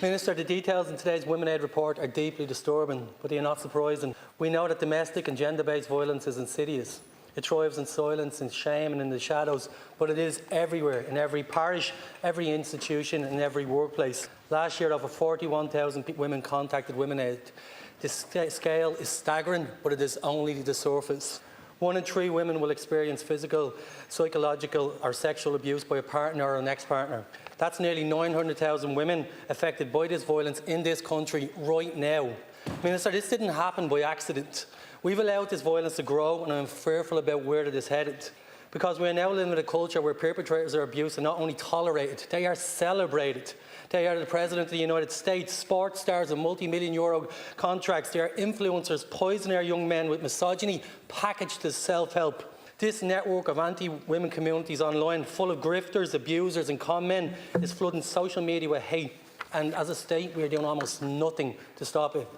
Minister, the details in today's Women Aid report are deeply disturbing, but they are not surprising. We know that domestic and gender-based violence is insidious. It thrives in silence, in shame and in the shadows, but it is everywhere, in every parish, every institution and every workplace. Last year, over 41,000 women contacted Women Aid. This scale is staggering, but it is only the surface. 1 in 3 women will experience physical, psychological or sexual abuse by a partner or an ex-partner. That's nearly 900,000 women affected by this violence in this country right now. Minister, this didn't happen by accident. We've allowed this violence to grow, and I'm fearful about where it is headed. Because we are now living in a culture where perpetrators of abuse are not only tolerated, they are celebrated. They are the President of the United States, sports stars with multi-million-euro contracts. They are influencers poisoning our young men with misogyny packaged as self-help. This network of anti-women communities online, full of grifters, abusers and con men, is flooding social media with hate. And as a state, we are doing almost nothing to stop it.